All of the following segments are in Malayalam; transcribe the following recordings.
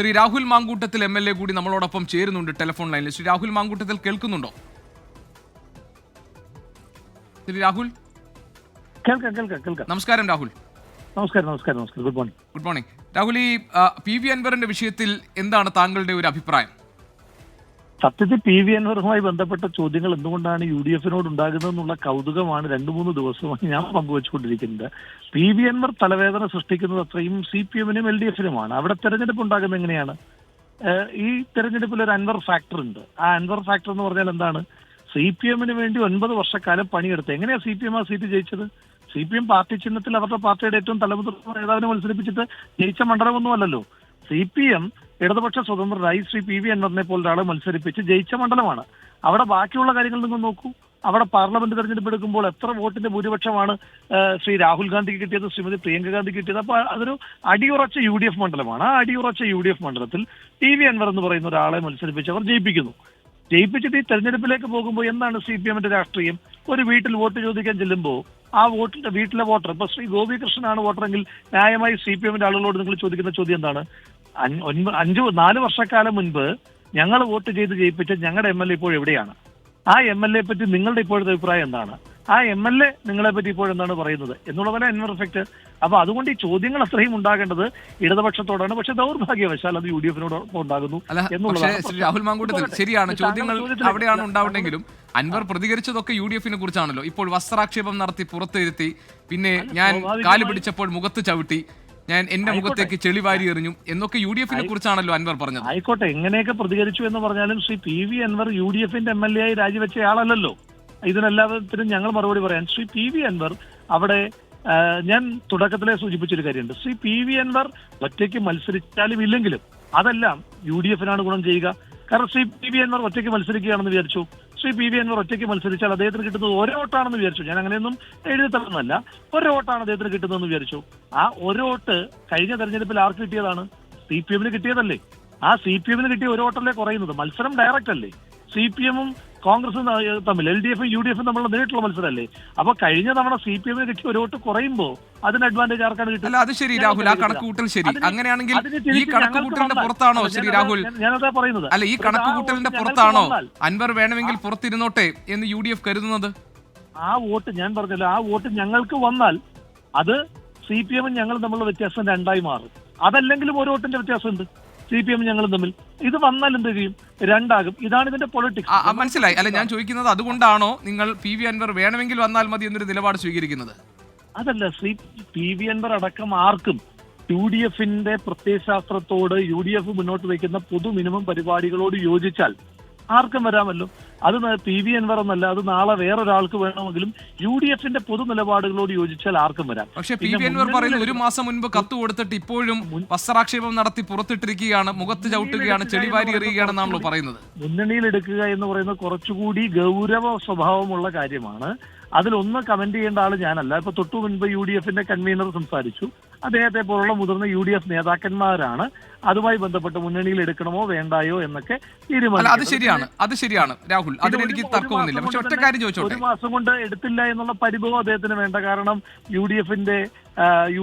ശ്രീ രാഹുൽ മാങ്കൂട്ടത്തിൽ MLA കൂടി നമ്മളോടൊപ്പം ചേരുന്നുണ്ട് ടെലിഫോൺ ലൈനിൽ. ശ്രീ രാഹുൽ മാങ്കൂട്ടത്തിൽ കേൾക്കുന്നുണ്ടോ? ശ്രീ രാഹുൽ, നമസ്കാരം. രാഹുൽ, നമസ്കാരം. Good morning. രാഹുൽ, ഈ PV അൻവറിന്റെ വിഷയത്തിൽ എന്താണ് താങ്കളുടെ ഒരു അഭിപ്രായം? സത്യത്തിൽ PV അൻവറുമായി ബന്ധപ്പെട്ട ചോദ്യങ്ങൾ എന്തുകൊണ്ടാണ് UDF-നോട് ഉണ്ടാകുന്നതെന്നുള്ള കൗതുകമാണ് 2-3 ദിവസമായി ഞാൻ പങ്കുവച്ചുകൊണ്ടിരിക്കുന്നത്. PV അൻവർ തലവേദന സൃഷ്ടിക്കുന്നത് അത്രയും CPM-നും LDF-നുമാണ്. അവിടെ തെരഞ്ഞെടുപ്പ് ഉണ്ടാകുന്നത് എങ്ങനെയാണ്? ഈ തെരഞ്ഞെടുപ്പിൽ ഒരു അൻവർ ഫാക്ടർ ഉണ്ട്. ആ അൻവർ ഫാക്ടർ എന്ന് പറഞ്ഞാൽ എന്താണ്? CPM-ന് വേണ്ടി 9 വർഷക്കാലം പണിയെടുത്ത് എങ്ങനെയാ CPM ആ സീറ്റ് ജയിച്ചത്? CPM പാർട്ടി ചിഹ്നത്തിൽ അവരുടെ പാർട്ടിയുടെ ഏറ്റവും തലമുതിർന്ന നേതാവിനെ മത്സരിപ്പിച്ചിട്ട് ജയിച്ച മണ്ഡലമൊന്നും അല്ലല്ലോ. CPM ഇടതുപക്ഷ സ്വതന്ത്രരായി ശ്രീ PV അൻവറിനെ പോലെ ഒരാളെ മത്സരിപ്പിച്ച് ജയിച്ച മണ്ഡലമാണ്. അവിടെ ബാക്കിയുള്ള കാര്യങ്ങൾ നിങ്ങൾ നോക്കൂ. അവിടെ പാർലമെന്റ് തെരഞ്ഞെടുപ്പ് എടുക്കുമ്പോൾ എത്ര വോട്ടിന്റെ ഭൂരിപക്ഷമാണ് ശ്രീ രാഹുൽ ഗാന്ധിക്ക് കിട്ടിയത്, ശ്രീമതി പ്രിയങ്ക ഗാന്ധിക്ക് കിട്ടിയത്? അപ്പൊ അതൊരു അടിയുറച്ച UDF മണ്ഡലമാണ്. ആ അടിയുറച്ച UDF മണ്ഡലത്തിൽ PV അൻവർ എന്ന് പറയുന്ന ഒരാളെ മത്സരിപ്പിച്ച് അവർ ജയിപ്പിച്ചിട്ട് ഈ തെരഞ്ഞെടുപ്പിലേക്ക് പോകുമ്പോൾ എന്താണ് CPM-ന്റെ രാഷ്ട്രീയം? ഒരു വീട്ടിൽ വോട്ട് ചോദിക്കാൻ ചെല്ലുമ്പോൾ ആ വീട്ടിലെ വോട്ടർ, ഇപ്പൊ ശ്രീ ഗോപികൃഷ്ണനാണ് വോട്ടറെങ്കിൽ ന്യായമായി CPM-ന്റെ ആളുകളോട് നിങ്ങൾ ചോദിക്കുന്ന ചോദ്യം എന്താണ്? 4 വർഷക്കാലം മുൻപ് ഞങ്ങൾ വോട്ട് ചെയ്ത് ജയിപ്പിച്ച ഞങ്ങളുടെ MLA ഇപ്പോൾ എവിടെയാണ്? ആ MLA പറ്റി നിങ്ങളുടെ ഇപ്പോഴത്തെ അഭിപ്രായം എന്താണ്? ആ MLA നിങ്ങളെ പറ്റി ഇപ്പോഴെന്താണ് പറയുന്നത് എന്നുള്ളതല്ല അൻവർ എഫക്ട്. അപ്പൊ അതുകൊണ്ട് ഈ ചോദ്യങ്ങൾ അത്രയും ഉണ്ടാകേണ്ടത് ഇടതുപക്ഷത്തോടാണ്. പക്ഷെ ദൗർഭാഗ്യവശാൽ അത് UDF-നോട് ഉണ്ടാകുന്നു എന്നുള്ളതാണ്. രാഹുൽ മാങ്കൂട്ടത്തിൽ ശരിയാണ്, ചോദ്യങ്ങൾ അവിടെയാണ് ഉണ്ടാവുന്നെങ്കിലും അൻവർ പ്രതികരിച്ചതൊക്കെ UDF-നെ കുറിച്ചാണല്ലോ. ഇപ്പോൾ വസ്ത്രാക്ഷേപം നടത്തി പുറത്തിരുത്തി, പിന്നെ ഞാൻ കാല് പിടിച്ചപ്പോൾ മുഖത്ത് ചവിട്ടി, ഞാൻ എന്റെ മുഖത്തേക്ക് ചെളിവാരി എറിഞ്ഞു എന്നൊക്കെ UDF-നെ കുറിച്ചാണല്ലോ അൻവർ പറഞ്ഞത്. ആയിക്കോട്ടെ, എങ്ങനെയൊക്കെ പ്രതികരിച്ചു എന്ന് പറഞ്ഞാലും ശ്രീ PV അൻവർ UDF-ന്റെ MLA ആയി രാജിവെച്ചയാളല്ലോ. ഇതിനെല്ലാത്തിനും ഞങ്ങൾ മറുപടി പറയാൻ ശ്രീ PV അൻവർ അവിടെ ഞാൻ തുടക്കത്തിലെ സൂചിപ്പിച്ചൊരു കാര്യമുണ്ട്. ശ്രീ PV അൻവർ ഒറ്റയ്ക്ക് മത്സരിച്ചാലും ഇല്ലെങ്കിലും അതെല്ലാം UDF-നാണ് ഗുണം ചെയ്യുക. കാരണം ശ്രീ PV അൻവർ ഒറ്റയ്ക്ക് മത്സരിക്കുകയാണെന്ന് വിചാരിച്ചു. ശ്രീ PV അൻവർ ഒറ്റയ്ക്ക് മത്സരിച്ചാൽ അദ്ദേഹത്തിന് കിട്ടുന്നത് ഒരു വോട്ടാണെന്ന് വിചാരിച്ചു. ഞാൻ അങ്ങനെയൊന്നും എഴുതി തള്ളുന്നല്ല. ഒരു വോട്ടാണ് അദ്ദേഹത്തിന് കിട്ടുന്നതെന്ന് വിചാരിച്ചു. ആ ഒരു വോട്ട് കഴിഞ്ഞ തെരഞ്ഞെടുപ്പിൽ ആർക്ക് കിട്ടിയതാണ്? CPM-ന് കിട്ടിയതല്ലേ. ആ CPM-ന് കിട്ടിയ ഒരു വോട്ടല്ലേ കുറയുന്നത്. മത്സരം ഡയറക്റ്റ് അല്ലേ. CPM-ഉം കോൺഗ്രസും തമ്മിൽ, LDF-ഉം UDF-ഉം തമ്മിലുള്ള നേരിട്ടുള്ള മത്സരമല്ലേ. അപ്പൊ കഴിഞ്ഞ തവണ CPM-ന് കിട്ടിയ ഒരു വോട്ട് കുറയുമ്പോൾ അതിന് അഡ്വാൻറ്റേജ് ആർക്കാണ് കിട്ടുന്നത്? അത് ശരി രാഹുൽ, ആ കണക്കുകൂട്ടൽ ശരി. അങ്ങനെയാണെങ്കിൽ ഈ കണക്കുകൂട്ടലിന്റെ പുറത്താണോ ശ്രീ രാഹുൽ? ഞാനതാ പറയുന്നത്. അല്ല, ഈ കണക്കുകൂട്ടലിന്റെ പുറത്താണോ അൻവർ വേണമെങ്കിൽ പുറത്തിരുന്നോട്ടെ എന്ന് UDF കരുതുന്നത്? ആ വോട്ട് ഞാൻ പറഞ്ഞല്ലോ, ആ വോട്ട് ഞങ്ങൾക്ക് വന്നാൽ അത് CPM-ഉം ഞങ്ങളും തമ്മിലുള്ള വ്യത്യാസം രണ്ടായി മാറും. അതല്ലെങ്കിലും ഒരു വോട്ടിന്റെ വ്യത്യാസമുണ്ട് CPM ഞങ്ങളും തമ്മിൽ. ഇത് വന്നാൽ എന്ത് ചെയ്യും? രണ്ടാകും. ഇതാണ് ഇതിന്റെ പൊളിറ്റിക്സ്. മനസ്സിലായി. അല്ല, ഞാൻ ചോദിക്കുന്നത് അതുകൊണ്ടാണോ നിങ്ങൾ PV അൻവർ വേണമെങ്കിൽ വന്നാൽ മതി എന്നൊരു നിലപാട് സ്വീകരിക്കുന്നത്? അതല്ല, ശ്രീ PV അൻവർ അടക്കം ആർക്കും UDF-ന്റെ പ്രത്യയശാസ്ത്രത്തോട് UDF മുന്നോട്ട് വയ്ക്കുന്ന പൊതു മിനിമം പരിപാടികളോട് യോജിച്ചാൽ ആർക്കും വരാമല്ലോ. അത് PV അൻവർ എന്നല്ല, അത് നാളെ വേറൊരാൾക്ക് വേണമെങ്കിലും UDF-ന്റെ പൊതു നിലപാടുകളോട് യോജിച്ചാൽ ആർക്കും വരാം. പക്ഷേ PV അൻവർ പറയുന്നത് 1 മാസം മുൻപ് കത്ത് കൊടുത്തിട്ട് ഇപ്പോഴും വസ്ത്രാക്ഷേപം നടത്തി പുറത്തിട്ടിരിക്കുകയാണ്, മുഖത്ത് ചവിട്ടുകയാണ്, ചെളിവാരി എറിയുകയാണെന്നാണല്ലോ പറയുന്നത്. മുന്നണിയിലെടുക്കുക എന്ന് പറയുന്നത് കുറച്ചുകൂടി ഗൗരവ സ്വഭാവമുള്ള കാര്യമാണ്. അതിലൊന്ന് കമന്റ് ചെയ്യേണ്ട ആള് ഞാനല്ല. ഇപ്പൊ തൊട്ടു മുൻപ് UDF-ന്റെ കൺവീനർ സംസാരിച്ചു. അദ്ദേഹത്തെ പോലുള്ള മുതിർന്ന UDF നേതാക്കന്മാരാണ് അതുമായി ബന്ധപ്പെട്ട് മുന്നണിയിൽ എടുക്കണമോ വേണ്ടായോ എന്നൊക്കെ തീരുമാനിക്കും. അത് ശരിയാണ് രാഹുൽ, അതിനെനിക്ക് തർക്കമൊന്നുമില്ല. പക്ഷെ ഒറ്റ കാര്യം ചോദിച്ചോട്ടെ, 1 മാസം കൊണ്ട് എടുത്തില്ല എന്നുള്ള പരിഭവം അദ്ദേഹത്തിന് വേണ്ട. കാരണം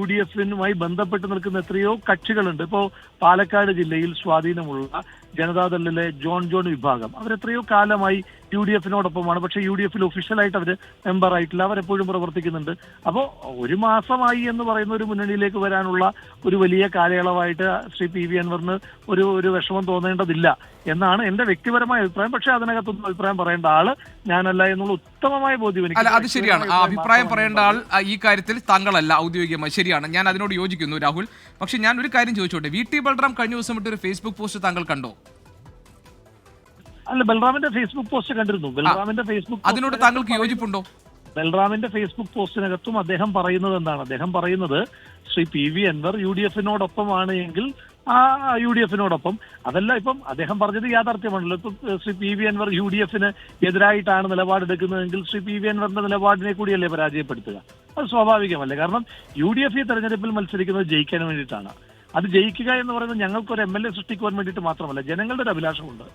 UDF-നുമായി ബന്ധപ്പെട്ട് നിൽക്കുന്ന എത്രയോ കക്ഷികളുണ്ട്. ഇപ്പോ പാലക്കാട് ജില്ലയിൽ സ്വാധീനമുള്ള ജനതാദളിലെ ജോൺ വിഭാഗം അവരെത്രയോ കാലമായി UDF-നോടൊപ്പമാണ്. പക്ഷെ UDF-ൽ ഒഫീഷ്യലായിട്ട് അവർ മെമ്പർ ആയിട്ടില്ല. അവരെപ്പോഴും പ്രവർത്തിക്കുന്നുണ്ട്. അപ്പോൾ 1 മാസമായി എന്ന് പറയുന്ന ഒരു മുന്നണിയിലേക്ക് വരാനുള്ള ഒരു വലിയ കാലയളവായിട്ട് ശ്രീ PV അൻവറിന് ഒരു വിഷമം തോന്നേണ്ടതില്ല എന്നാണ് എന്റെ വ്യക്തിപരമായ അഭിപ്രായം. പക്ഷെ അതിനകത്തൊന്നും അഭിപ്രായം പറയേണ്ട ആള് ഞാനല്ല എന്നുള്ള ഉത്തമമായ ബോധ്യം എനിക്ക്. അല്ല, അത് ശരിയാണ്. ആ അഭിപ്രായം പറയേണ്ട ആൾ ഈ കാര്യത്തിൽ താങ്കളല്ല ഔദ്യോഗികമായി. ശരിയാണ്, ഞാൻ അതിനോട് യോജിക്കുന്നു രാഹുൽ. പക്ഷെ ഞാൻ ഒരു കാര്യം ചോദിച്ചോട്ടെ, VT ബൽറാം കഴിഞ്ഞ ദിവസം ഇട്ടൊരു ഫേസ്ബുക്ക് പോസ്റ്റ് താങ്കൾ കണ്ടോ? അല്ല, ബൽറാമിന്റെ ഫേസ്ബുക്ക് പോസ്റ്റ് കണ്ടിരുന്നു. ബൽറാമിന്റെ ഫേസ്ബുക്ക് അതിനോട് താങ്കൾക്ക് യോജിപ്പുണ്ടോ? ബൽറാമിന്റെ ഫേസ്ബുക്ക് പോസ്റ്റിനകത്തും അദ്ദേഹം പറയുന്നത് എന്താണ്? അദ്ദേഹം പറയുന്നത് ശ്രീ PV അൻവർ UDF-നോടൊപ്പമാണ് എങ്കിൽ ആ UDF-നോടൊപ്പം. അതല്ല, ഇപ്പം അദ്ദേഹം പറഞ്ഞത് യാഥാർത്ഥ്യമാണല്ലോ. ഇപ്പം ശ്രീ PV അൻവർ UDF-ന് എതിരായിട്ടാണ് നിലപാടെടുക്കുന്നതെങ്കിൽ ശ്രീ PV അൻവറിന്റെ നിലപാടിനെ കൂടിയല്ലേ പരാജയപ്പെടുത്തുക? അത് സ്വാഭാവികമല്ലേ. കാരണം UDF ഈ തെരഞ്ഞെടുപ്പിൽ മത്സരിക്കുന്നത് ജയിക്കാൻ വേണ്ടിയിട്ടാണ്. അത് ജയിക്കുക എന്ന് പറയുന്നത് ഞങ്ങൾക്കൊരു MLA സൃഷ്ടിക്കുവാൻ വേണ്ടിയിട്ട് മാത്രമല്ല, ജനങ്ങളുടെ ഒരു അഭിലാഷമുണ്ട്.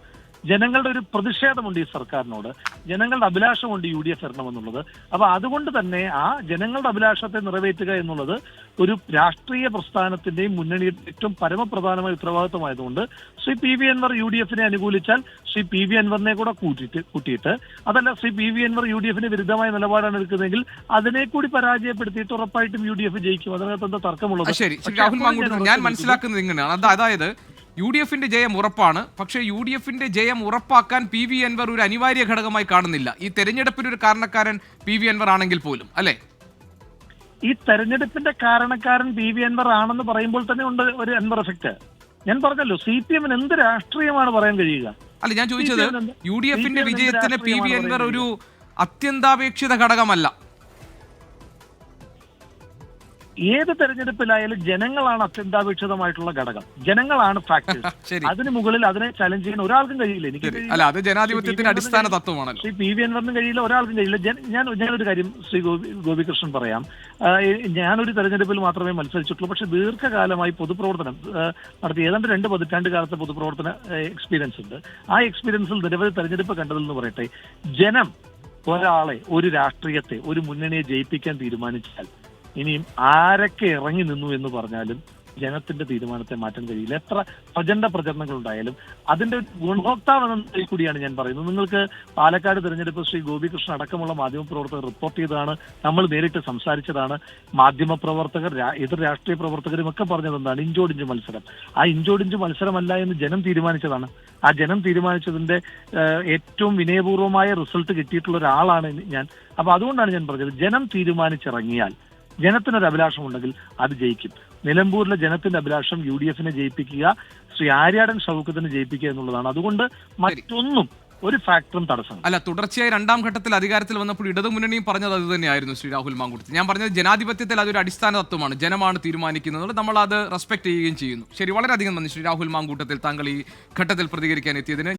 ജനങ്ങളുടെ ഒരു പ്രതിഷേധമുണ്ട് ഈ സർക്കാരിനോട്, ജനങ്ങളുടെ അഭിലാഷമുണ്ട് UDF വരണമെന്നുള്ളത്. അപ്പൊ അതുകൊണ്ട് തന്നെ ആ ജനങ്ങളുടെ അഭിലാഷത്തെ നിറവേറ്റുക എന്നുള്ളത് ഒരു രാഷ്ട്രീയ പ്രസ്ഥാനത്തിന്റെയും മുന്നണിയുടെ ഏറ്റവും പരമപ്രധാനമായ ഉത്തരവാദിത്വമായതുകൊണ്ട് ശ്രീ PV അൻവർ UDF-നെ അനുകൂലിച്ചാൽ ശ്രീ PV അൻവറിനെ കൂടെ കൂട്ടിയിട്ട്, അതല്ല ശ്രീ PV അൻവർ UDF-ന് വിരുദ്ധമായ നിലപാടാണ് എടുക്കുന്നതെങ്കിൽ അതിനെ കൂടി പരാജയപ്പെടുത്തിയിട്ട് ഉറപ്പായിട്ടും UDF ജയിക്കും. അതിനകത്ത് എന്താ തർക്കമുള്ളത്? ശരി, രാഹുൽ മാങ്കൂട്ടത്തിൽ ഞാൻ മനസ്സിലാക്കുന്നത് ഇങ്ങനെയാണ്. അതായത് UDF-ന്റെ ജയം ഉറപ്പാണ്, പക്ഷേ UDF-ന്റെ ജയം ഉറപ്പാക്കാൻ PV അൻവർ ഒരു അനിവാര്യ ഘടകമായി കാണുന്നില്ല. ഈ തെരഞ്ഞെടുപ്പിന് ഒരു കാരണക്കാരൻ PV അൻവർ ആണെങ്കിൽ പോലും, അല്ലേ? ഈ തെരഞ്ഞെടുപ്പിന്റെ കാരണക്കാരൻ PV അൻവർ ആണെന്ന് പറയുമ്പോൾ തന്നെ ഉണ്ട് ഒരു അൻവർ എഫക്ട്. ഞാൻ പറഞ്ഞല്ലോ, CPM-ന് എന്ത് രാഷ്ട്രീയമാണ് പറയാൻ കഴിയുക? അല്ല, ഞാൻ ചോദിച്ചത് UDF-ന്റെ വിജയത്തിന് PV അൻവർ ഒരു അത്യന്താപേക്ഷിത ഘടകമല്ല. ഏത് തെരഞ്ഞെടുപ്പിലായാലും ജനങ്ങളാണ് അത്യന്താപേക്ഷിതമായിട്ടുള്ള ഘടകം, ജനങ്ങളാണ് ഫാക്ടേഴ്സ്. അതിന് മുകളിൽ അതിനെ ചലഞ്ച് ചെയ്യാൻ ഒരാൾക്കും കഴിയില്ല. എനിക്ക് അല്ല, അത് ജനാധിപത്യത്തിന്റെ അടിസ്ഥാന തത്വമാണ്. ശ്രീ PV അൻവറിനും കഴിയില്ല, ഒരാൾക്കും കഴിയില്ല. ഞാനൊരു കാര്യം ശ്രീ ഗോപികൃഷ്ണൻ പറയാം. ഞാനൊരു തെരഞ്ഞെടുപ്പിൽ മാത്രമേ മത്സരിച്ചിട്ടുള്ളൂ, പക്ഷെ ദീർഘകാലമായി പൊതുപ്രവർത്തനം നടത്തി ഏതാണ്ട് 2 പതിറ്റാണ്ട് കാലത്തെ പൊതുപ്രവർത്തന എക്സ്പീരിയൻസ് ഉണ്ട്. ആ എക്സ്പീരിയൻസിൽ നിരവധി തെരഞ്ഞെടുപ്പ് കണ്ടതിൽ നിന്ന് പറയട്ടെ, ജനം ഒരാളെ, ഒരു രാഷ്ട്രീയത്തെ, ഒരു മുന്നണിയെ ജയിപ്പിക്കാൻ തീരുമാനിച്ചാൽ ഇനിയും ആരൊക്കെ ഇറങ്ങി നിന്നു എന്ന് പറഞ്ഞാലും ജനത്തിന്റെ തീരുമാനത്തെ മാറ്റാൻ കഴിയില്ല. എത്ര പ്രചണ്ഡ പ്രചരണങ്ങൾ ഉണ്ടായാലും അതിന്റെ ഗുണഭോക്താവെന്ന കൂടിയാണ് ഞാൻ പറയുന്നത്. നിങ്ങൾക്ക് പാലക്കാട് തെരഞ്ഞെടുപ്പ് ശ്രീ ഗോപികൃഷ്ണൻ അടക്കമുള്ള മാധ്യമപ്രവർത്തകർ റിപ്പോർട്ട് ചെയ്തതാണ്, നമ്മൾ നേരിട്ട് സംസാരിച്ചതാണ്. മാധ്യമപ്രവർത്തകർ, എതിർ രാഷ്ട്രീയ പ്രവർത്തകരും ഒക്കെ പറഞ്ഞത് എന്താണ്? ഇഞ്ചോടിഞ്ച് മത്സരം. ആ ഇഞ്ചോടിഞ്ച് മത്സരമല്ല എന്ന് ജനം തീരുമാനിച്ചതാണ്. ആ ജനം തീരുമാനിച്ചതിന്റെ ഏറ്റവും വിനയപൂർവ്വമായ റിസൾട്ട് കിട്ടിയിട്ടുള്ള ഒരാളാണ് ഞാൻ. അപ്പൊ അതുകൊണ്ടാണ് ഞാൻ പറഞ്ഞത്, ജനം തീരുമാനിച്ചിറങ്ങിയാൽ, ജനത്തിനൊരു അഭിലാഷമുണ്ടെങ്കിൽ അത് ജയിക്കും. നിലമ്പൂരിലെ ജനത്തിന്റെ അഭിലാഷം UDF-നെ ജയിപ്പിക്കുക, ശ്രീ ആര്യാടൻ ഷൗക്കത്തിനെ ജയിപ്പിക്കുക എന്നുള്ളതാണ്. അതുകൊണ്ട് മറ്റൊന്നും ഒരു ഫാക്ടറും തടസ്സം അല്ല. തുടർച്ചയായി 2ാം ഘട്ടത്തിൽ അധികാരത്തിൽ വന്നപ്പോൾ ഇടതുമുന്നണിയും പറഞ്ഞത് അത് തന്നെയായിരുന്നു ശ്രീ രാഹുൽ മാങ്കൂട്ടത്തിൽ. ഞാൻ പറഞ്ഞത് ജനാധിപത്യത്തിൽ അതൊരു അടിസ്ഥാന തത്വമാണ്, ജനമാണ് തീരുമാനിക്കുന്നത്, നമ്മൾ അത് റെസ്പെക്ട് ചെയ്യുകയും ചെയ്യുന്നു. ശരി, വളരെയധികം നന്ദി ശ്രീ രാഹുൽ മാങ്കൂട്ടത്തിൽ, താങ്കൾ ഈ ഘട്ടത്തിൽ പ്രതികരിക്കാൻ എത്തിയതിന്.